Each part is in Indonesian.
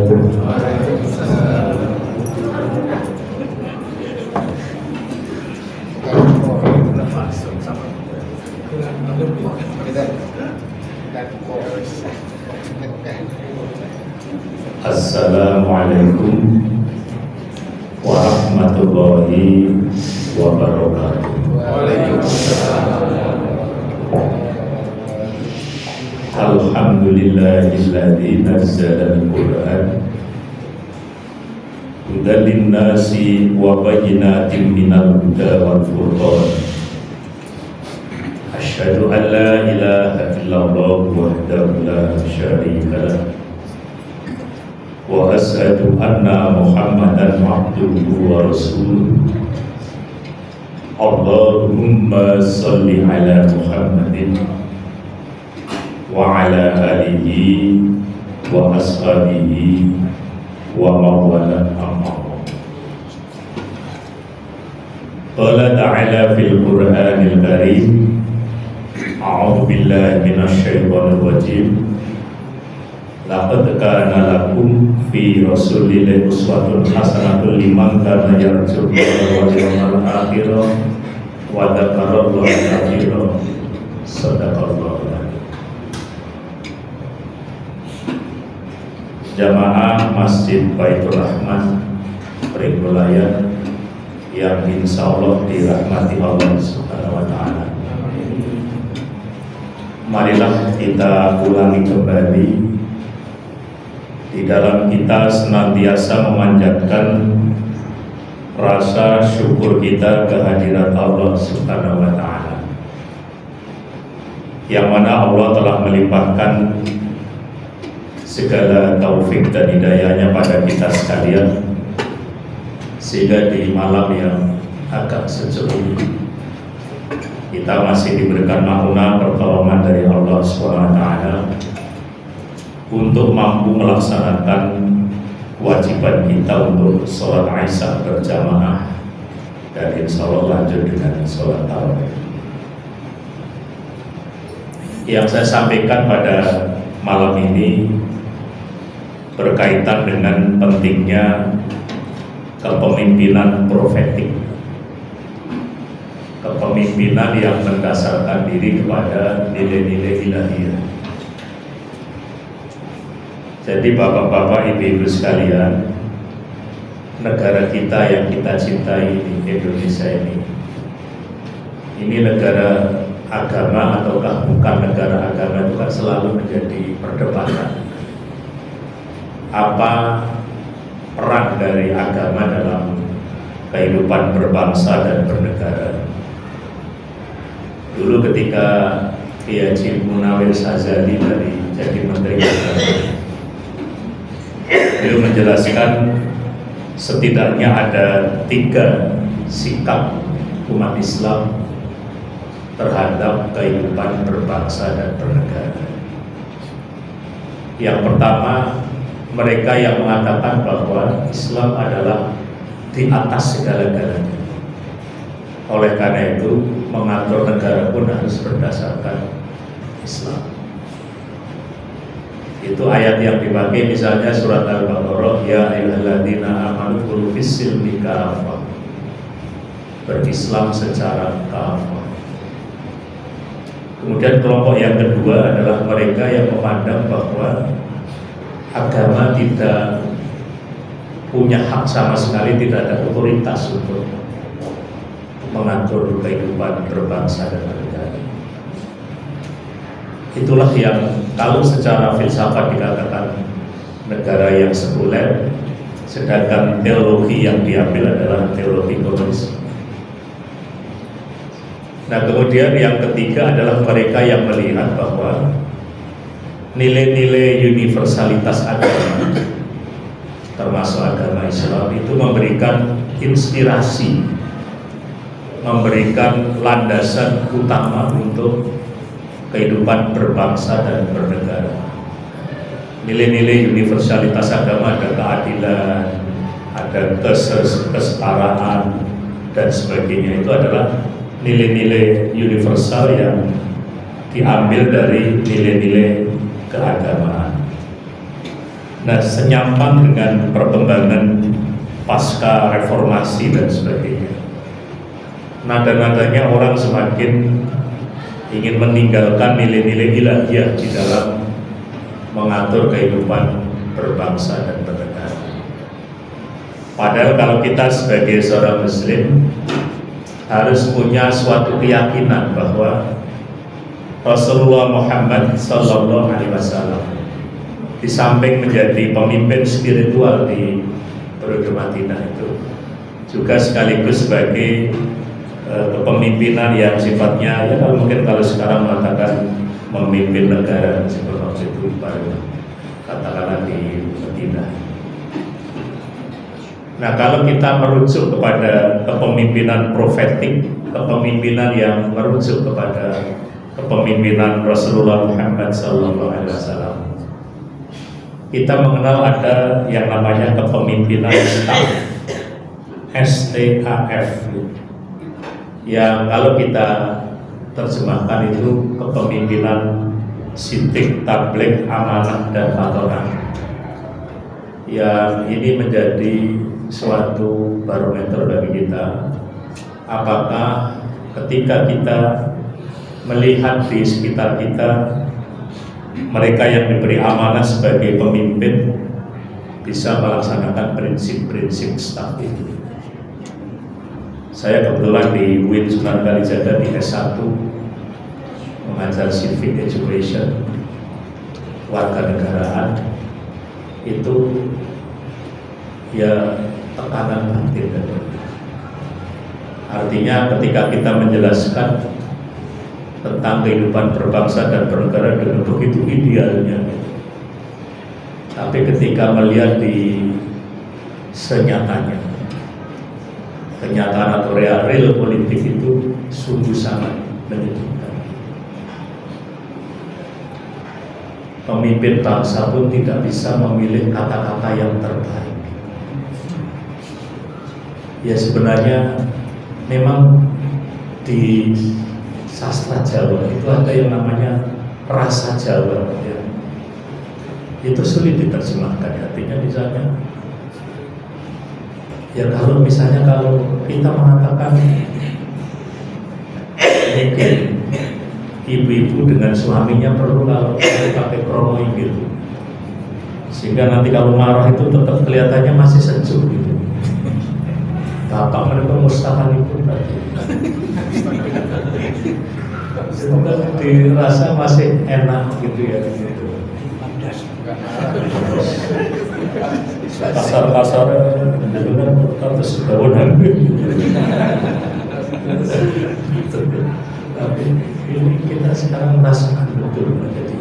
Assalamualaikum warahmatullahi wabarakatuh. Alhamdulillahilladzi nazzala al-Qur'an hudan lin-nasi wa bayyinatin minal huda wal furqan. Asyhadu an la ilaha illallah wahdahu la syarika lah wa asyhadu anna Muhammadan abduhu wa rasuluh. Allahumma shalli ala Muhammadin wa ala alihi wa ashabihi wa mawala amma. Qala ta'ala fil Qur'anil Karim, a'udzu billahi minasy syaithanir rajim. Laqad kana lakum fi rasulillahi uswatun hasanatun liman kana yarjullaha wal yawmal akhir wa dzakarallaha katsiran. Shadaqallahu. Jamaah Masjid Baitur Rahman Pringgolayat yang insya Allah dirahmati Allah Subhanahu wa Ta'ala. Marilah kita ulangi kembali di dalam kita senantiasa memanjatkan rasa syukur kita kehadirat Allah Subhanahu wa Ta'ala, yang mana Allah telah melimpahkan segala taufik dan hidayahnya pada kita sekalian, sehingga di malam yang agak sejuk ini kita masih diberikan maunah pertolongan dari Allah SWT untuk mampu melaksanakan kewajiban kita untuk sholat Isya berjamaah dan insya Allah lanjut dengan sholat tarawih. Yang saya sampaikan pada malam ini berkaitan dengan pentingnya kepemimpinan profetik, kepemimpinan yang mendasarkan diri kepada nilai-nilai ilahiyah. Jadi bapak-bapak, ibu-ibu sekalian, negara kita yang kita cintai di Indonesia ini negara agama ataukah bukan negara agama, itu kan selalu menjadi perdebatan. Apa peran dari agama dalam kehidupan berbangsa dan bernegara? Dulu ketika Kiai Haji Munawir Sazali dari jadi Menteri Agama, beliau menjelaskan setidaknya ada 3 sikap umat Islam terhadap kehidupan berbangsa dan bernegara. Yang pertama, mereka yang mengatakan bahwa Islam adalah di atas segala-galanya. Oleh karena itu, mengatur negara pun harus berdasarkan Islam. Itu ayat yang dipakai misalnya surat Al-Baqarah, ya ayyuhalladzina amanu khulu fis-silmi kafah, berislam secara kafah. Kemudian kelompok yang kedua adalah mereka yang memandang bahwa agama tidak punya hak sama sekali, tidak ada otoritas untuk mengatur kehidupan berbangsa dan bernegara. Itulah yang kalau secara filsafat dikatakan negara yang sekuler, sedangkan teologi yang diambil adalah teologi komunis. Nah, kemudian yang ketiga adalah mereka yang melihat bahwa nilai-nilai universalitas agama, termasuk agama Islam, itu memberikan inspirasi, memberikan landasan utama untuk kehidupan berbangsa dan bernegara. Nilai-nilai universalitas agama ada keadilan, ada kesetaraan dan sebagainya. Itu adalah nilai-nilai universal yang diambil dari nilai-nilai keagamaan. Nah, senyaman dengan perkembangan pasca reformasi dan sebagainya, nada-nadanya orang semakin ingin meninggalkan nilai-nilai ilahiyah di dalam mengatur kehidupan berbangsa dan bernegara. Padahal kalau kita sebagai seorang muslim harus punya suatu keyakinan bahwa Rasulullah Muhammad Sallallahu Alaihi Wasallam di samping menjadi pemimpin spiritual di periode Madinah itu juga sekaligus sebagai kepemimpinan yang sifatnya ya mungkin kalau sekarang mengatakan memimpin negara seperti waktu itu baru katakanlah di Madinah. Nah, kalau kita merujuk kepada kepemimpinan profetik, kepemimpinan yang merujuk kepada kepemimpinan Rasulullah Muhammad SAW, kita mengenal ada yang namanya kepemimpinan staf, STAF, yang kalau kita terjemahkan itu kepemimpinan Sintik, Tabligh, Amanah, dan Fatonah, yang ini menjadi suatu barometer bagi kita apakah ketika kita melihat di sekitar kita mereka yang diberi amanah sebagai pemimpin bisa melaksanakan prinsip-prinsip staf itu. Saya kebetulan di UIN Sunan Kalijaga di S1 mengajar civic education, warganegaraan, itu ya tekanan batin. Artinya ketika kita menjelaskan tentang kehidupan berbangsa dan bernegara dengan begitu idealnya, tapi ketika melihat di senyatanya, kenyataan atau real politik itu sungguh sangat menyedihkan. Pemimpin bangsa pun tidak bisa memilih kata-kata yang terbaik. Ya sebenarnya memang di sastra Jawa itu ada yang namanya rasa Jawa ya. Itu sulit diterjemahkan, artinya misalnya ya kalau kita mengatakan mungkin ibu-ibu dengan suaminya perlu kalau pakai kromo gitu, sehingga nanti kalau marah itu tetap kelihatannya masih sejuk gitu. Bapak mereka mustahan itu tadi semoga dirasa masih enak gitu ya gitu. Kasar-kasar benar terus bangunan. Tapi ini kita sekarang merasakan betul. Jadi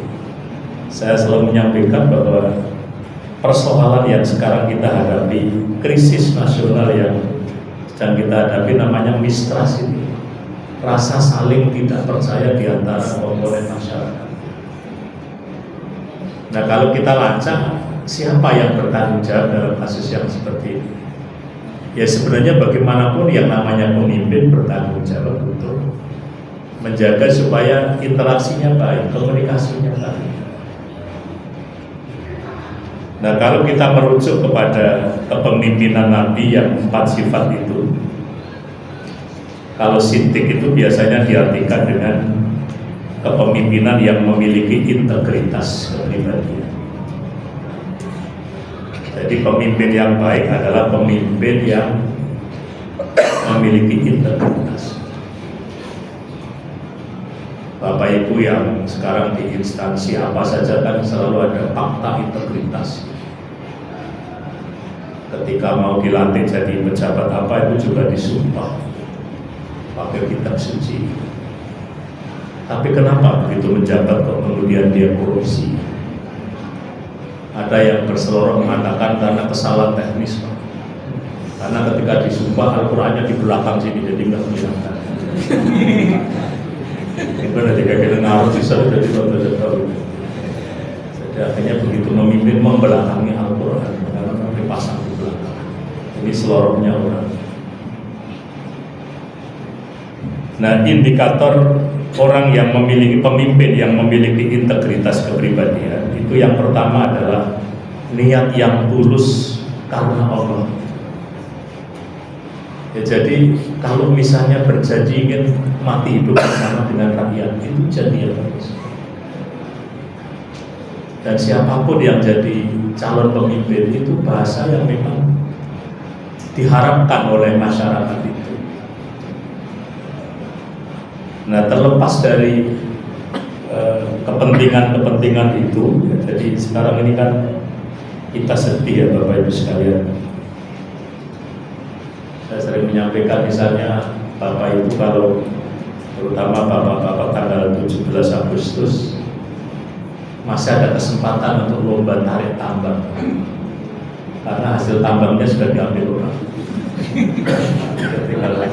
saya selalu menyampaikan bahwa persoalan yang sekarang kita hadapi, krisis nasional yang sedang kita hadapi namanya mistrust ini, rasa saling tidak percaya di antara komponen masyarakat. Nah, kalau kita lacak, siapa yang bertanggung jawab dalam kasus yang seperti ini? Ya sebenarnya bagaimanapun yang namanya pemimpin bertanggung jawab untuk menjaga supaya interaksinya baik, komunikasinya baik. Nah, kalau kita merujuk kepada kepemimpinan Nabi yang 4 sifat itu, kalau sintik itu biasanya diartikan dengan kepemimpinan yang memiliki integritas kepribadian. Jadi pemimpin yang baik adalah pemimpin yang memiliki integritas. Bapak Ibu yang sekarang di instansi apa saja kan selalu ada fakta integritas. Ketika mau dilantik jadi pejabat apa itu juga disumpah pakai kitab suci. Tapi kenapa begitu menjabat kok kemudian dia korupsi? Ada yang berseloroh mengatakan karena kesalahan teknis, Pak. Karena ketika disumpah Al-Qur'annya di belakang sini jadi nggak kelihatan. Itu ada tiga kali ngaruh bisa sudah tahu. Jadi akhirnya begitu memimpin membelakangi Al-Quran karena dipasang di belakang. Ini selorohnya orang. Nah, indikator orang yang memiliki pemimpin yang memiliki integritas kepribadian itu yang pertama adalah niat yang tulus karena Allah. Ya, jadi kalau misalnya berjanji ingin mati hidup bersama dengan rakyat, itu janji yang bagus. Dan siapapun yang jadi calon pemimpin itu bahasa yang memang diharapkan oleh masyarakat itu. Nah, terlepas dari kepentingan-kepentingan itu, ya, jadi sekarang ini kan kita sedih ya Bapak Ibu sekalian. Saya sering menyampaikan misalnya Bapak Ibu kalau terutama Bapak-Bapak tanggal 17 Agustus masih ada kesempatan untuk lomba tarik tambang karena hasil tambangnya sudah diambil orang. Tinggal tarik.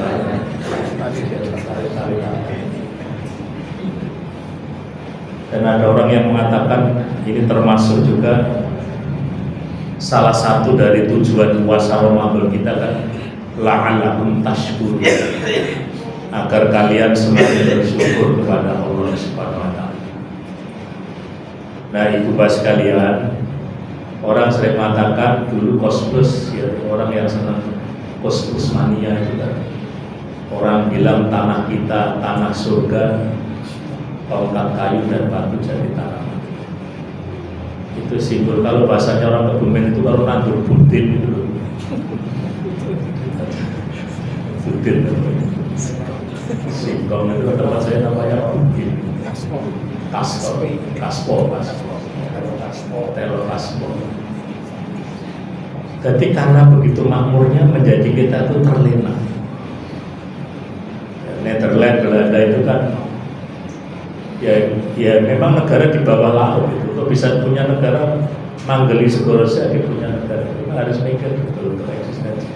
Dan ada orang yang mengatakan ini termasuk juga salah satu dari tujuan puasa Ramadan kita kan la'allakum tashkurun, agar kalian semakin bersyukur kepada Allah Subhanahu wa taala. Nah, ibu bapak sekalian, orang sering mengatakan dulu kosmos, ya, orang yang senang kosmos mania itu kan. Orang bilang tanah kita, tanah surga, tongkat kayu dan batu jadi tanah. Itu simbol, kalau bahasanya orang Kebumen itu kalau nandur budin itu loh. Budin singkong itu tempat saya namanya budin. Kaspo. Jadi karena begitu makmurnya menjadi kita itu terlena. Nederland, Belanda itu kan ya memang negara di bawah laut itu. Kalau bisa punya negara manggeli segoro saja punya negara, kita harus mikir betul untuk eksistensi.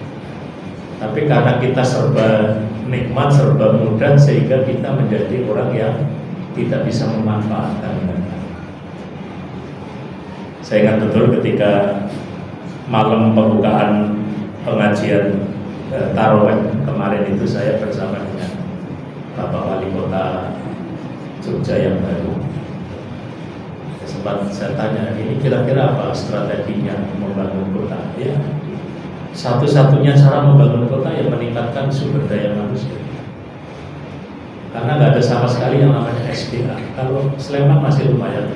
Tapi karena kita serba nikmat, serba mudah, sehingga kita menjadi orang yang tidak bisa memanfaatkan negara. Saya ingat betul ketika malam pembukaan pengajian tarawih kemarin itu saya bersama dengan Bapak Wali Kota Jogja yang baru. Sempat saya tanya, ini kira-kira apa strateginya membangun kota? Ya, satu-satunya cara membangun kota yang meningkatkan sumber daya manusia. Karena nggak ada sama sekali yang namanya SDA. Kalau Sleman masih lumayan,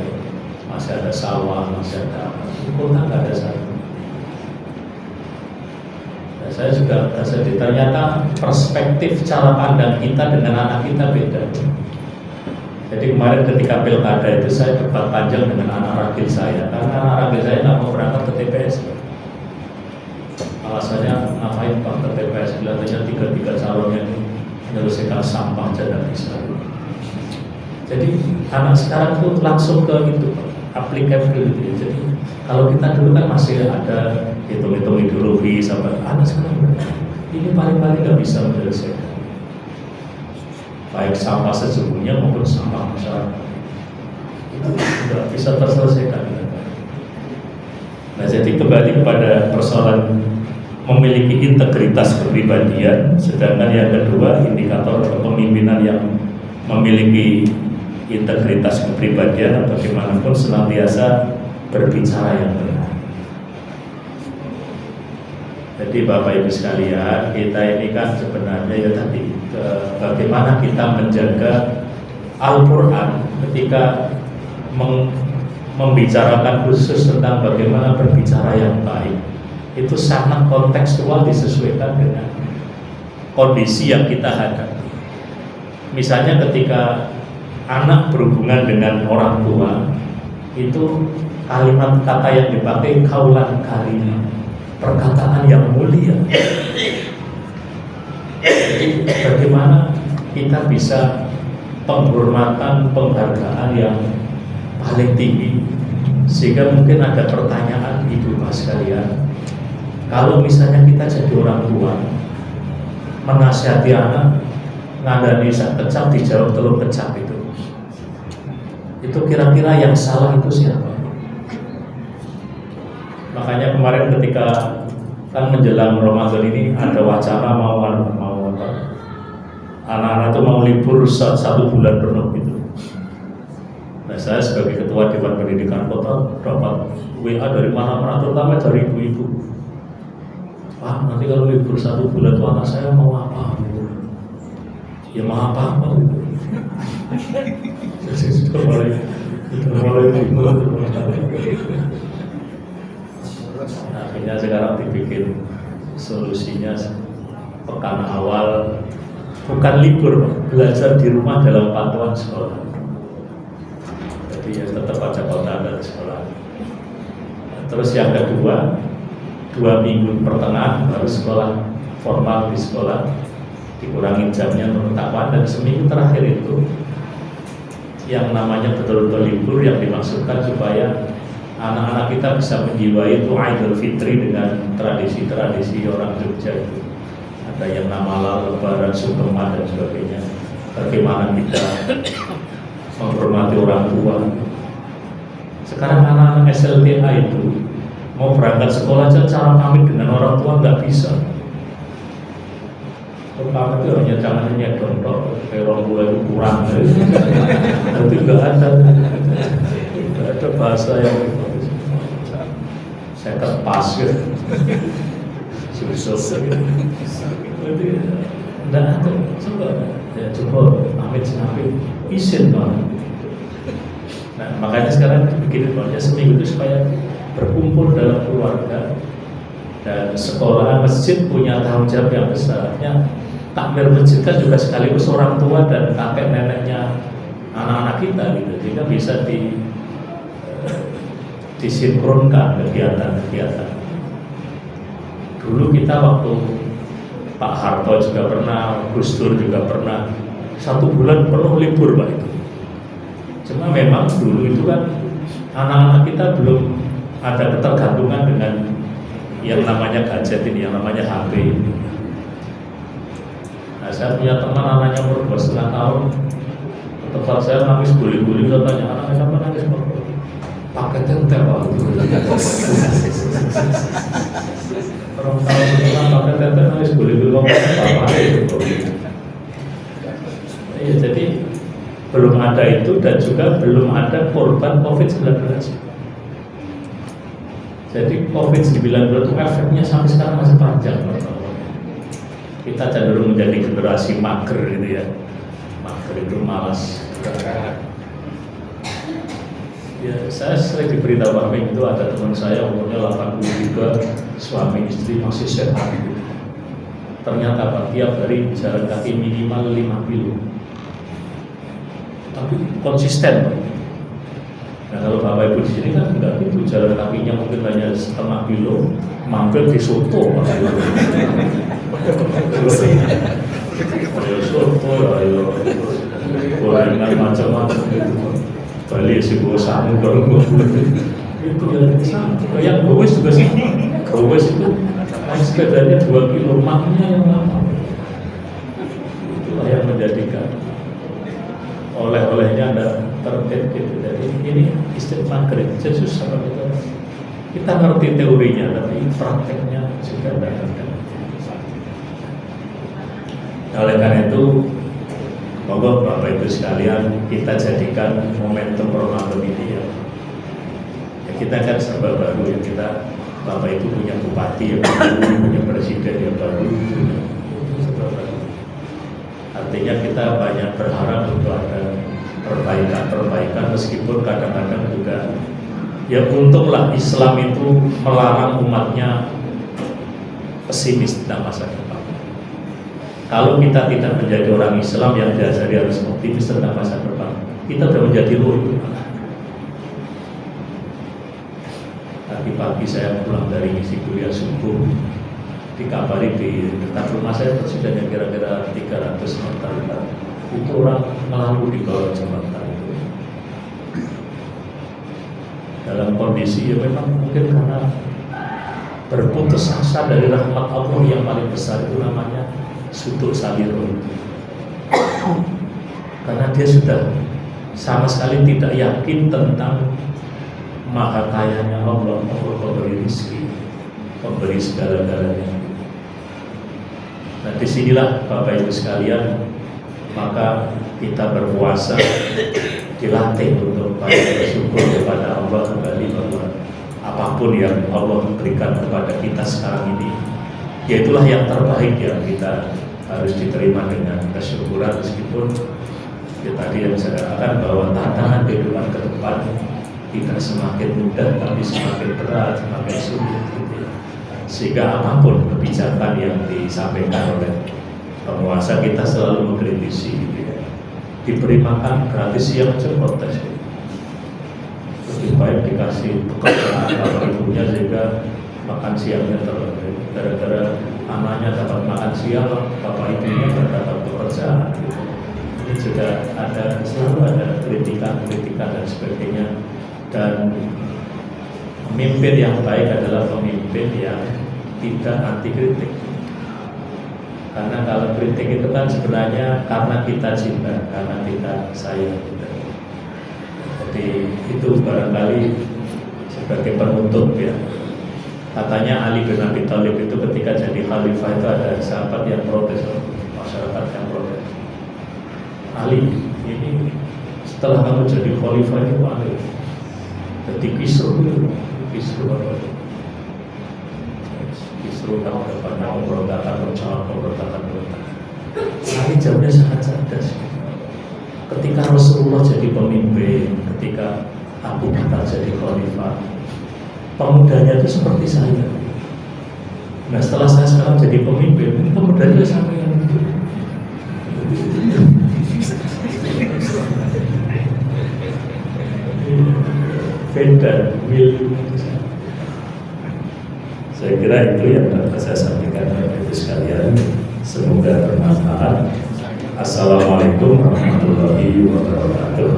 masih ada sawah, masih ada kota nggak ada satu. Nah, saya juga sedih, ternyata perspektif cara pandang kita dengan anak kita beda. Jadi kemarin ketika pilkada itu saya debat panjang dengan anak ragil saya, karena anak ragil saya nggak mau berangkat ke TPS. Alasannya ngapain Pak ke TPS? Kelihatannya tiga calonnya ini menyelesaikan sampah aja nggak bisa. Jadi anak sekarang tuh langsung ke itu applicability. Jadi kalau kita dulu kan masih ada hitung-hitung ideologi sampai anak sekarang ini paling-paling nggak bisa menyelesaikan. Baik sampah sesungguhnya maupun sampah masyarakat itu tidak bisa terselesaikan. Nah, jadi kembali kepada persoalan memiliki integritas kepribadian, sedangkan yang kedua indikator kepemimpinan yang memiliki integritas kepribadian atau bagaimanapun senantiasa berbicara yang benar. Jadi Bapak Ibu sekalian, kita ini kan sebenarnya ya tadi bagaimana kita menjaga Al-Quran ketika membicarakan khusus tentang bagaimana berbicara yang baik, itu sangat kontekstual disesuaikan dengan kondisi yang kita hadapi. Misalnya ketika anak berhubungan dengan orang tua, itu kalimat kata yang dipakai kaulan karimah, perkataan yang mulia. Jadi bagaimana kita bisa penghormatan, penghargaan yang paling tinggi, sehingga mungkin ada pertanyaan ibu mas sekalian, kalau misalnya kita jadi orang tua menasihati anak ngandani sak kecap dijawab telur kecap itu kira-kira yang salah itu siapa? Makanya kemarin ketika kan menjelang Ramadan ini ada wacana mau apa? Anak-anak itu mau libur 1 bulan penuh gitu. Nah, saya sebagai ketua Dewan Pendidikan Kota dapat WA dari mana-mana, terutama dari ibu-ibu. Pak, nanti kalau libur 1 bulan tuh anak saya mau apa? Ya mau apa-apa gitu. Jadi sudah mulai bingung. Akhirnya sekarang dibikin solusinya pekan awal bukan libur, belajar di rumah dalam pantauan sekolah. Jadi ya tetap ada kota dan sekolah. Terus yang kedua, 2 minggu pertengahan baru sekolah formal di sekolah, dikurangin jamnya menurut takwan, dan seminggu terakhir itu yang namanya betul-betul libur yang dimaksudkan supaya anak-anak kita bisa menjiwai itu Idul Fitri dengan tradisi-tradisi orang Jogja itu. Ada yang nama Lebaran, Sukema dan sebagainya. Bagaimana kita menghormati orang tua. Sekarang anak-anak SLTA itu mau berangkat sekolah aja cara pamit dengan orang tua nggak bisa. Pertama itu hanya jangan nyedon tok, kayak orang tua itu kurang. Nanti nggak ada bahasa yang saya terpas gitu. Susah gitu. Jadi nggak ada. Coba pamit izin banget. Nah, makanya sekarang bikin ya seminggu itu supaya berkumpul dalam keluarga, dan sekolah masjid punya tanggung jawab yang besarnya. Takmir masjid kan juga sekaligus orang tua dan kakek neneknya anak-anak kita gitu, sehingga bisa disinkronkan kegiatan-kegiatan. Dulu kita waktu Pak Harto juga pernah, Gus Dur juga pernah, 1 bulan penuh libur Pak itu. Cuma memang dulu itu kan anak-anak kita belum ada ketergantungan dengan yang namanya gadget ini, yang namanya HP. Nah, saya punya teman anaknya umur 2,5 tahun, ke tempat saya nangis guling-guling, saya tanya, anaknya siapa nangis? Pakai tentel Pak. Orang tahun setengah pakai tentel nangis guling-guling, apa itu? Iya, jadi belum ada itu, dan juga belum ada korban COVID-19. Jadi COVID-19 itu efeknya sampai sekarang masih panjang. Kita cenderung menjadi generasi mager gitu ya. Mager itu malas. Ya, saya sering diberitahu Pak Ming, itu ada teman saya umurnya 82, suami istri masih sehat. Ternyata Pak, tiap hari jalan kaki minimal 5 kilo. Tapi konsisten Pak. Nah, kalau Bapak Ibu di sini kan enggak gitu, jalan kakinya mungkin hanya setengah kilo, mampir di soto. Ayo soto, ayo gorengan macam-macam gitu. Balik si bosan kalau itu yang gowes juga sih. Gowes itu sepedanya 2 kilo, maknya yang lama. Itulah yang menjadikan oleh-olehnya ada tertib gitu. Jadi ini istilah maghrib, jadi susah kita ngerti teorinya, tapi prakteknya juga tidak ada. Oleh karena itu, monggo Bapak Ibu sekalian, kita jadikan momentum Ramadan ini ya. Kita kan serba baru ya, kita Bapak Ibu punya bupati yang baru, punya presiden yang baru, serba baru. Artinya kita banyak berharap untuk ada perbaikan-perbaikan, meskipun kadang-kadang juga ya untunglah Islam itu melarang umatnya pesimis tentang masa depan. Kalau kita tidak menjadi orang Islam yang diajari harus optimis tentang masa depan, kita sudah menjadi loyo. Tadi pagi saya pulang dari ngisi kuliah subuh, dikabari di dekat rumah saya persisnya kira-kira 300 meter itu orang melalui di bawah jembatan itu dalam kondisi ya memang mungkin karena berputus asa dari rahmat Allah yang paling besar, itu namanya Sutuk Saliro. Karena dia sudah sama sekali tidak yakin tentang maha kayanya Allah, pemberi rezeki, pemberi segala-galanya. Nah, disinilah Bapak Ibu sekalian, maka kita berpuasa dilatih untuk banyak bersyukur kepada Allah kembali bahwa apapun yang Allah berikan kepada kita sekarang ini, ya itulah yang terbaik yang kita harus diterima dengan kesyukuran, meskipun ya tadi yang saya katakan bahwa tantangan kehidupan ke depan tidak semakin mudah tapi semakin berat, semakin sulit gitu ya. Sehingga apapun kebijakan yang disampaikan oleh penguasa kita selalu mengkritisi gitu ya. Diberi makan gratis siang aja protes ya. Lebih baik dikasih pekerjaan bapak ibunya sehingga makan siangnya terlalu, gara-gara anaknya dapat makan siang, bapak ibunya dapat pekerjaan gitu. Ini juga selalu ada kritikan dan sebagainya. Dan pemimpin yang baik adalah pemimpin yang tidak anti kritik. Karena kalau kritik itu kan sebenarnya karena kita cinta, karena kita sayang gitu. Jadi itu barangkali sebagai penutup ya. Katanya Ali bin Abi Thalib itu ketika jadi khalifah itu ada sahabat yang protes, masyarakat yang protes. Ali, ini setelah kamu jadi khalifah itu Ali, jadi kisruh apa? Kisruh kamu depannya pemberontakan berjalan. Ali jawabnya sangat cerdas. Ketika Rasulullah jadi pemimpin, ketika Abu Bakar jadi khalifah, pemudanya itu seperti saya. Nah setelah saya sekarang jadi pemimpin, pemudanya sama yang itu. Beda, saya kira itu yang dapat saya sampaikan kepada ibu sekalian. Semoga bermanfaat. Assalamualaikum warahmatullahi wabarakatuh.